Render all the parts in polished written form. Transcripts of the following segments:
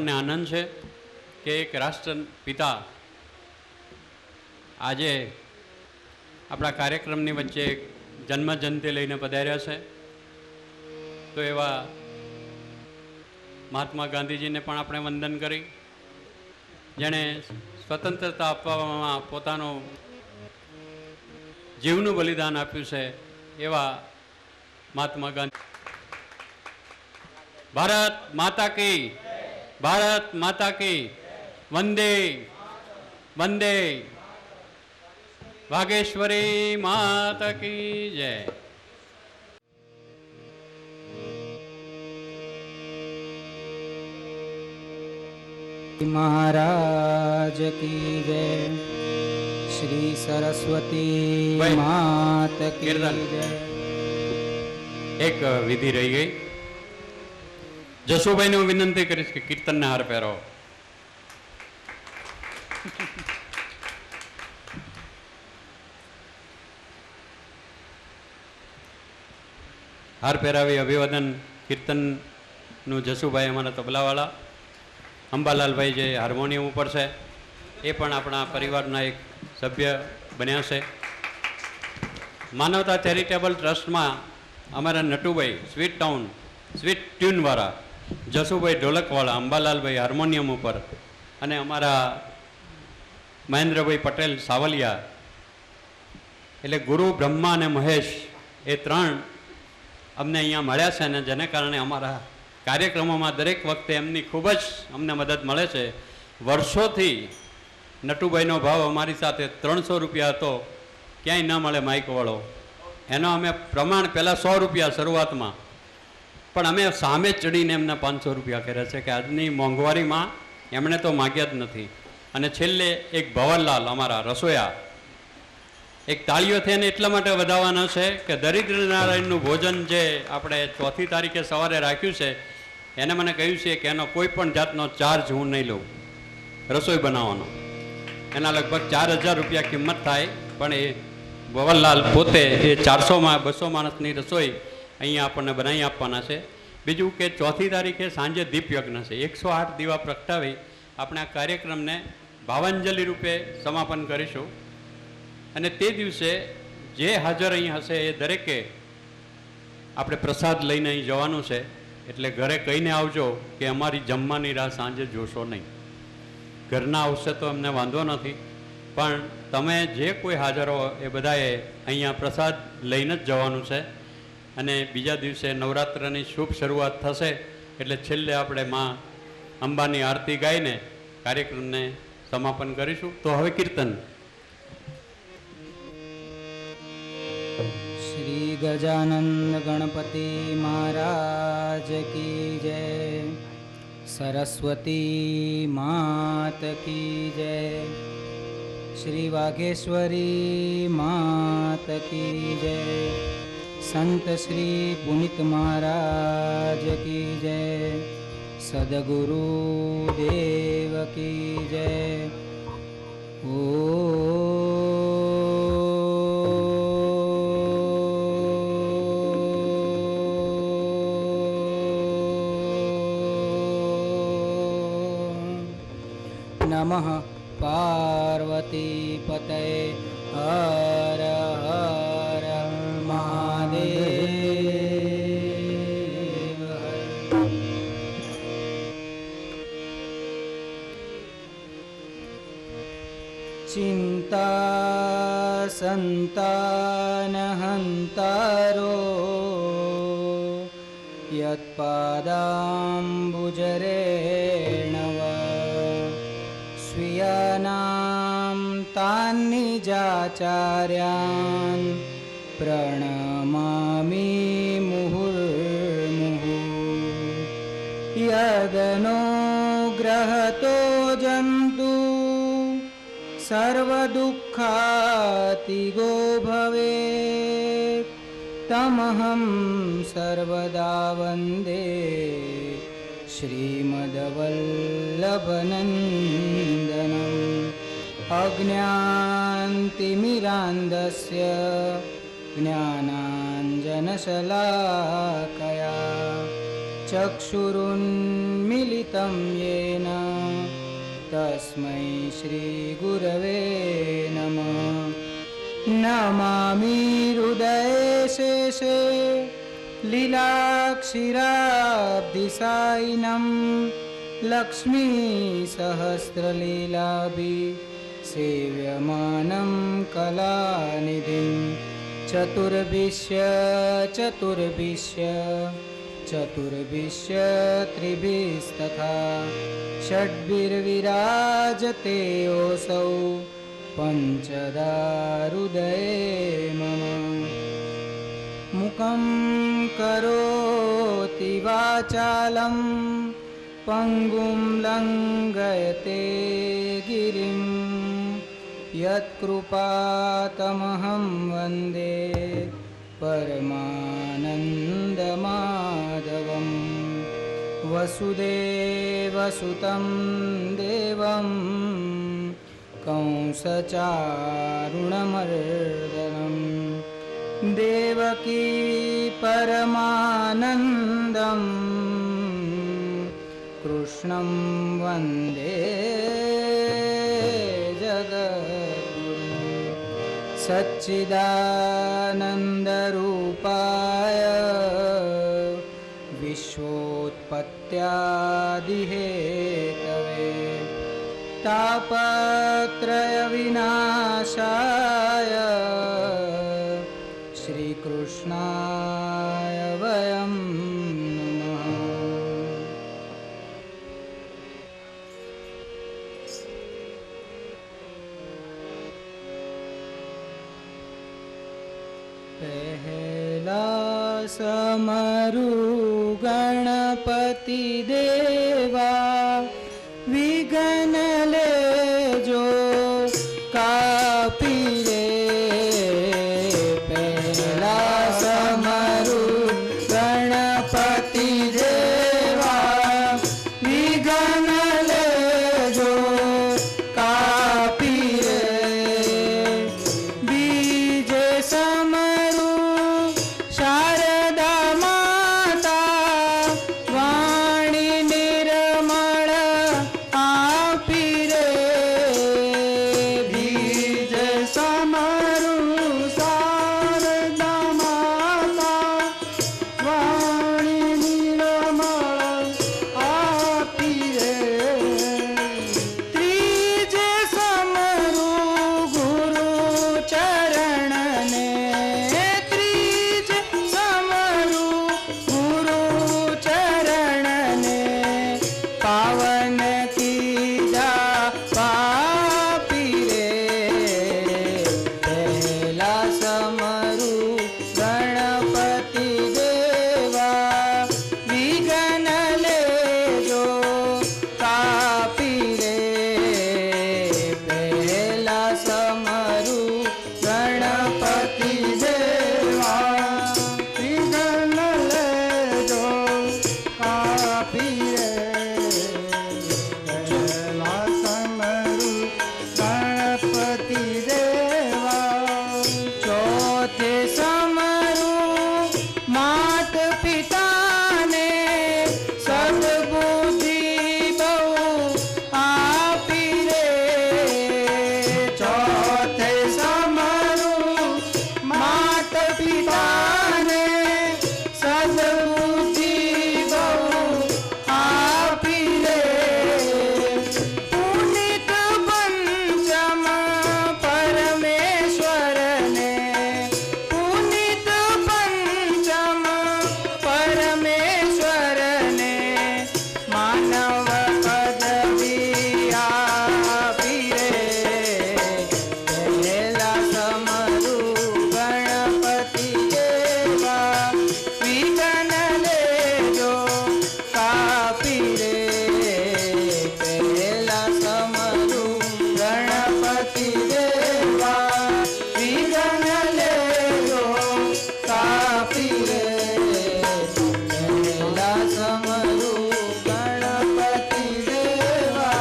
મને આનંદ છે કે એક રાષ્ટ્રપિતા આજે આપણા કાર્યક્રમની વચ્ચે જન્મજયંતિ લઈને પધાર્યા છે. તો એવા મહાત્મા ગાંધીજીને પણ આપણે વંદન કરી, જેણે સ્વતંત્રતા આપવામાં પોતાનું જીવનું બલિદાન આપ્યું છે. એવા મહાત્મા ગાંધી. ભારત માતા કી, ભારત માતા કી, વંદે વંદે. વાગેશ્વરી માતા કી જય. महाराज की जय. श्री सरस्वती मात की जय. એક વિધિ રહી ગઈ. જસુભાઈને હું વિનંતી કરીશ કે કીર્તનને હાર પહેરો. હાર પહેરાવી અભિવાદન કીર્તનનું જસુભાઈ અમારા તબલાવાળા, અંબાલાલભાઈ જે હાર્મોનિયમ ઉપર છે એ પણ આપણા પરિવારના એક સભ્ય બન્યા છે. માનવતા ચેરિટેબલ ટ્રસ્ટમાં અમારા નટુભાઈ સ્વીટ ટાઉન સ્વીટ ટ્યુનવાળા, જસુભાઈ ઢોલકવાળા, અંબાલાલભાઈ હાર્મોનિયમ ઉપર અને અમારા મહેન્દ્રભાઈ પટેલ સાવલિયા, એટલે ગુરુ બ્રહ્મા અને મહેશ એ ત્રણ અમને અહીંયા મળ્યા છે અને જેને કારણે અમારા કાર્યક્રમોમાં દરેક વખતે એમની ખૂબ જ અમને મદદ મળે છે. વર્ષોથી નટુભાઈનો ભાવ અમારી સાથે 300 રૂપિયા હતો, ક્યાંય ન મળે માઇકવાળો, એનો અમે પ્રમાણ પહેલાં 100 રૂપિયા શરૂઆતમાં, પણ અમે સામે ચડીને એમને 500 રૂપિયા કર્યા છે કે આજની મોંઘવારીમાં એમણે તો માગ્યા જ નથી. અને છેલ્લે એક ભવનલાલ અમારા રસોયા, એક તાળીઓ થઈને એટલા માટે વધાવવાના છે કે દરિદ્ર નારાયણનું ભોજન જે આપણે 4મી તારીખે સવારે રાખ્યું છે એને મને કહ્યું છે કે એનો કોઈ પણ જાતનો ચાર્જ હું નહીં લઉં, રસોઈ બનાવવાનો. એના લગભગ 4000 રૂપિયા કિંમત થાય, પણ એ ભવનલાલ પોતે એ 200 માણસની રસોઈ અહીંયા આપણને બનાવી આપવાના છે. બીજું કે 4મી તારીખે સાંજે દીપયજ્ઞ છે. 108 દીવા પ્રગટાવી આપણે આ કાર્યક્રમને ભાવાંજલિ રૂપે સમાપન કરીશું. અને તે દિવસે જે હાજર અહીં હશે એ દરેકે આપણે પ્રસાદ લઈને અહીં જવાનું છે. એટલે ઘરે કહીને આવજો કે અમારી જમવાની રાહ સાંજે જોશો નહીં. ઘરના આવશે તો અમને વાંધો નથી, પણ તમે જે કોઈ હાજર હો એ બધાએ અહીંયા પ્રસાદ લઈને જ જવાનું છે. અને બીજા દિવસે નવરાત્રની શુભ શરૂઆત થશે એટલે છેલ્લે આપણે માં અંબાની આરતી ગાઈને કાર્યક્રમને સમાપન કરીશું. તો હવે કીર્તન. श्री गजानंद गणपति महाराज की जय. सरस्वती मात की जय. श्री वागेश्वरी मात की जय. संत श्री पुनित महाराज की जय. सद्गुरु देव की जय. ओ नमः पार्वती पतये हर हर महादेव. चिंता संतान हंतारो यत्पादाम्बुजरेणव स्वीयानां तान्निजाचार्यान् प्रणमामि मुहुर्मुहुः. यदनुग्रहतो जन्तु सर्वदुःखातिगो भवेत् तमहं सर्वदा वन्दे श्रीमद्वल्लभनन्दनम्. अज्ञानतिमिरान्धस्य ज्ञानाञ्जनशलाकया चक्षुरुन्मिलितं येन तस्मै श्रीगुरवे नमः। नमामि हृदये शेषे लीलाक्षीराब्धिसायिनं लक्ष्मीसहस्रलीलाभिः सेव्यमानं कलानिधिं। चतुर्भिश्च त्रिभिस्तथा षड्भिर्विराजते योऽसौ पञ्चदा हृदये मम। मुखं करोति वाचालं पङ्गुं लङ्घयते गिरिं यत्कृपातमहं वन्दे परमानन्दमाधवं। वसुदेवसुतं देवं कंसचारुणमर्दनं देवकी परमानन्दं कृष्णं वन्दे जगद्गुरुं। सच्चिदानन्दरूपाय विश्वोत्पत्त्यादिहेतवे तापत्रयविनाशाय श्रीकृष्णाय वयं नमः। पहला समरु गणपति देवा विघ्न लेजो कापी रे। पहला समरु गणपति देवा विघ्न लेजो कापी रे। बीजे समरु शारदा माता वाणी निर्मल आपी रे। बीज समरु शारदा माता वाणी निर्मल आपी रे। त्रिज समरु गुरु चरण ने त्रिज समरु गुरु चरण ने पावन कीजा पापी रे। पहला समरु गणपति देवा विघ्न लेजो कापी रे। पहला समरु गणपति देवा विघ्न लेजो कापी रे। पहला समरु गणपति देवा। चौथे समरु मात पिता ने सद्बुद्धि बहु आपी रे। चौथे समरु मात पिता ने सद्बुद्धि बहु आपी रे। पुनीत पंचम परमेश्वर ने पुनीत पंचम परमेश्वर ने मानव पदवी आपी रे। पहला समरु गणपति देवा विघ्न लेजो कापी रे। पहला समरु गणपति देवा विघ्न लेजो कापी रे। पहला समरु गणपति देवा।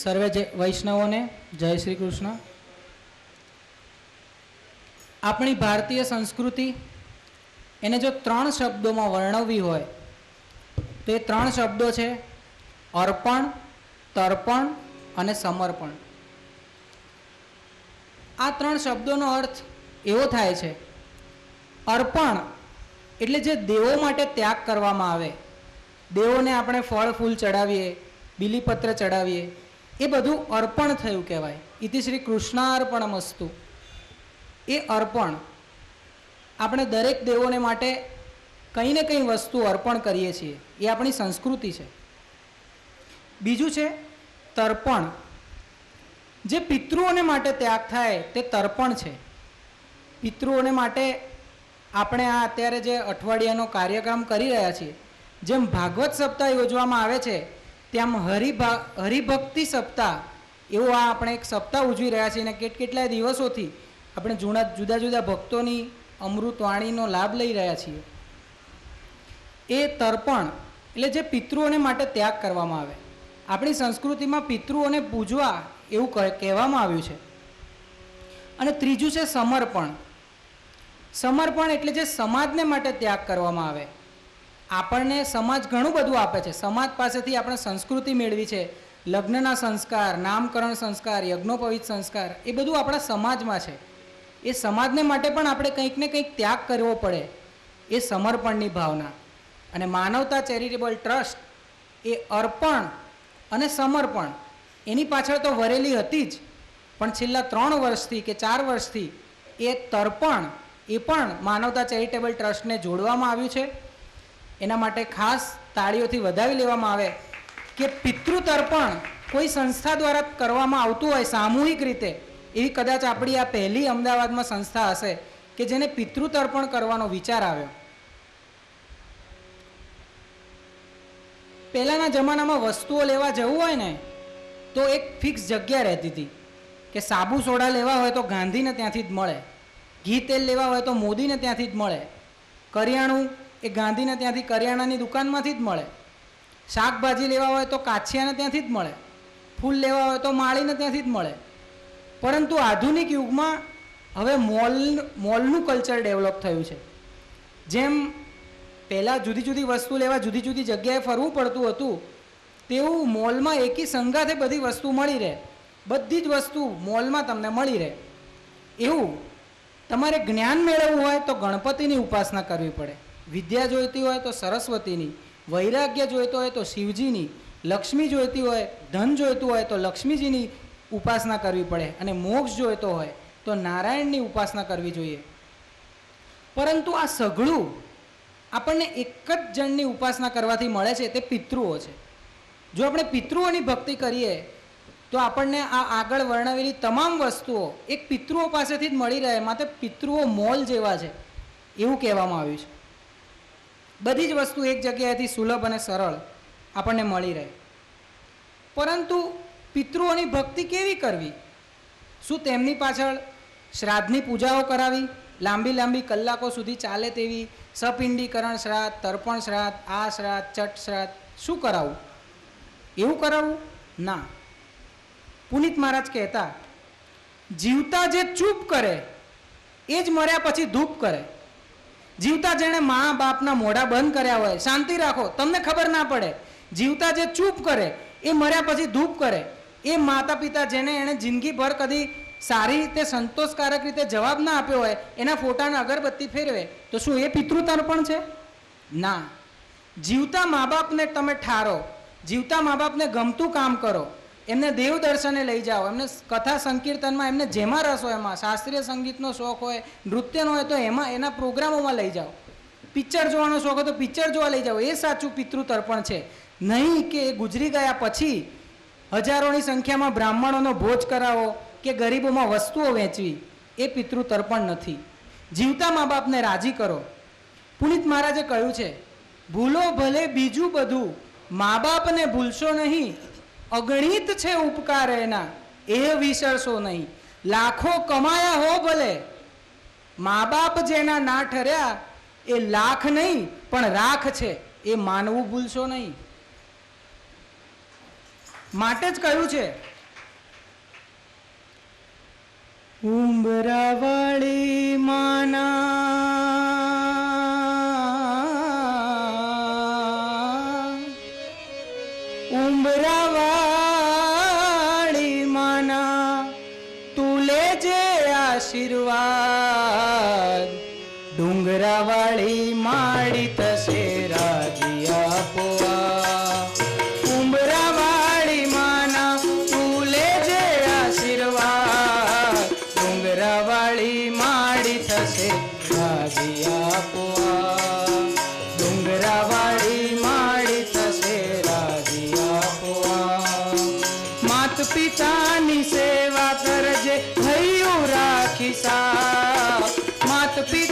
સર્વે વૈષ્ણવોને જય શ્રી કૃષ્ણ. આપણી ભારતીય સંસ્કૃતિ એને જો 3 શબ્દોમાં વર્ણવવી હોય તો એ 3 શબ્દો છે અર્પણ, તર્પણ અને સમર્પણ. આ 3 શબ્દોનો અર્થ એવો થાય છે, અર્પણ એટલે જે દેવો માટે ત્યાગ કરવામાં આવે, દેવોને આપણે ફળ ફૂલ ચડાવીએ, બિલીપત્ર ચડાવીએ, એ બધું અર્પણ થયું કહેવાય. ઇતિ શ્રી કૃષ્ણાર્પણમસ્તુ. એ અર્પણ આપણે દરેક દેવોને માટે કંઈ ને કંઈ વસ્તુ અર્પણ કરીએ છીએ, એ આપણી સંસ્કૃતિ છે. બીજું છે તર્પણ. જે પિતૃઓને માટે ત્યાગ થાય તે તર્પણ છે. પિતૃઓને માટે આપણે આ અત્યારે જે અઠવાડિયાનો કાર્યક્રમ કરી રહ્યા છીએ, જેમ ભાગવત સપ્તાહ યોજવામાં આવે છે તેમ હરિભક્તિ સપ્તાહ એવો આ આપણે એક સપ્તાહ ઉજવી રહ્યા છીએ અને કેટલાય દિવસોથી આપણે જુદા જુદા ભક્તોની અમૃતવાણીનો લાભ લઈ રહ્યા છીએ. એ તર્પણ એટલે જે પિતૃઓને માટે ત્યાગ કરવામાં આવે. આપણી સંસ્કૃતિમાં પિતૃઓને પૂજવા એવું કહેવામાં આવ્યું છે. અને ત્રીજું છે સમર્પણ. સમર્પણ એટલે જે સમાજને માટે ત્યાગ કરવામાં આવે. આપણને સમાજ ઘણું બધું આપે છે, સમાજ પાસેથી આપણે સંસ્કૃતિ મેળવી છે, લગ્નના સંસ્કાર, નામકરણ સંસ્કાર, યજ્ઞોપવિત સંસ્કાર, એ બધું આપણા સમાજમાં છે. એ સમાજને માટે પણ આપણે કંઈક ને કંઈક ત્યાગ કરવો પડે, એ સમર્પણની ભાવના. અને માનવતા ચેરિટેબલ ટ્રસ્ટ એ અર્પણ અને સમર્પણ એની પાછળ તો વરેલી હતી જ, પણ છેલ્લા 3 વર્ષથી કે 4 વર્ષથી એ તર્પણ એ પણ માનવતા ચેરિટેબલ ટ્રસ્ટને જોડવામાં આવ્યું છે. એના માટે ખાસ તાળીઓથી વધાવી લેવામાં આવે કે પિતૃ તર્પણ કોઈ સંસ્થા દ્વારા કરવામાં આવતું હોય સામૂહિક રીતે, એવી કદાચ આપણી આ પહેલી અમદાવાદમાં સંસ્થા હશે કે જેને પિતૃ તર્પણ કરવાનો વિચાર આવ્યો. પહેલાંના જમાનામાં વસ્તુઓ લેવા જવું હોય ને તો એક ફિક્સ જગ્યા રહેતી હતી કે સાબુ સોડા લેવા હોય તો ગાંધીને ત્યાંથી જ મળે, ઘી તેલ લેવા હોય તો મોદીને ત્યાંથી જ મળે, કરિયાણું એ ગાંધીને ત્યાંથી કરિયાણાની દુકાનમાંથી જ મળે, શાકભાજી લેવા હોય તો કાછિયાને ત્યાંથી જ મળે, ફૂલ લેવા હોય તો માળીને ત્યાંથી જ મળે. પરંતુ આધુનિક યુગમાં હવે મોલનું કલ્ચર ડેવલપ થયું છે. જેમ પહેલાં જુદી જુદી વસ્તુ લેવા જુદી જુદી જગ્યાએ ફરવું પડતું હતું, તેવું મોલમાં એકી સંગાથે બધી વસ્તુ મળી રહે, બધી જ વસ્તુ મોલમાં તમને મળી રહે. એવું તમારે જ્ઞાન મેળવવું હોય તો ગણપતિની ઉપાસના કરવી પડે, વિદ્યા જોઈતી હોય તો સરસ્વતીની, વૈરાગ્ય જોઈતો હોય તો શિવજીની, લક્ષ્મી જોઈતી હોય, ધન જોઈતું હોય તો લક્ષ્મીજીની ઉપાસના કરવી પડે, અને મોક્ષ જોઈતો હોય તો નારાયણની ઉપાસના કરવી જોઈએ. પરંતુ આ સઘળું આપણને એક જ જણની ઉપાસના કરવાથી મળે છે, તે પિતૃઓ છે. જો આપણે પિતૃઓની ભક્તિ કરીએ તો આપણને આ આગળ વર્ણવેલી તમામ વસ્તુઓ એક પિતૃઓ પાસેથી જ મળી રહે. માટે પિતૃઓ મોલ જેવા છે એવું કહેવામાં આવ્યું છે. બધી જ વસ્તુ એક જગ્યાએથી સુલભ અને સરળ આપણને મળી રહે. પરંતુ પિતૃઓની ભક્તિ કેવી કરવી? શું તેમની પાછળ શ્રાદ્ધની પૂજાઓ કરાવી, લાંબી લાંબી કલાકો સુધી ચાલે તેવી સપિંડીકરણ શ્રાદ્ધ, તર્પણ શ્રાદ્ધ, આ શ્રાદ્ધ, ચટ શ્રાદ્ધ, શું કરાવવું? એવું કરાવવું ના. પુનિત મહારાજ કહેતા, જીવતા જે ચૂપ કરે એ જ મર્યા પછી ધૂપ કરે. જીવતા જેણે મા બાપના મોઢા બંધ કર્યા હોય, શાંતિ રાખો, તમને ખબર ના પડે. જીવતા જે ચૂપ કરે એ મર્યા પછી ધૂપ કરે. એ માતા પિતા જેને એણે જિંદગીભર કદી સારી રીતે સંતોષકારક રીતે જવાબ ના આપ્યો હોય, એના ફોટાને અગરબત્તી ફેરવે તો શું એ પિતૃતર્પણ છે? ના. જીવતા મા બાપને તમે ઠારો, જીવતા મા બાપને ગમતું કામ કરો, એમને દેવ દર્શને લઈ જાઓ, એમને કથા સંકીર્તનમાં એમને જેમાં રસ હોય એમાં, શાસ્ત્રીય સંગીતનો શોખ હોય, નૃત્યનો હોય તો એમાં એના પ્રોગ્રામોમાં લઈ જાઓ, પિક્ચર જોવાનો શોખ હોય તો પિક્ચર જોવા લઈ જાઓ. એ સાચું પિતૃતર્પણ છે. નહીં કે ગુજરી ગયા પછી હજારોની સંખ્યામાં બ્રાહ્મણોનો ભોજ કરાવો કે ગરીબોમાં વસ્તુઓ વેચવી. એ પિતૃતર્પણ નથી. જીવતા મા બાપને રાજી કરો. પુનિત મહારાજે કહ્યું છે, ભૂલો ભલે બીજું બધું, મા બાપને ભૂલશો નહીં, અગણિત છે ઉપકાર એના, એ વિસરશો નહીં. લાખો કમાયા હો ભલે, મા બાપ જેના ના ઠર્યા એ લાખ નહીં પણ રાખ છે, એ માનવું ભૂલશો નહીં. માટે જ કહ્યું છે ઉંબરાવાળી માના તું લેજે આશીર્વાદ ડુંગરાવાળી માડી થશે રાજીયા પોવા ઉંબરાવાળી માના તું લેજે આશીર્વાદ ડુંગરાવાળી માડી થશે રાજીયા પોવા ડુંગરાવાળી માડી થશે રાજીયા પોવા માત પિતાની સેવા કરજે હૈયું રાખી સા માત પિતા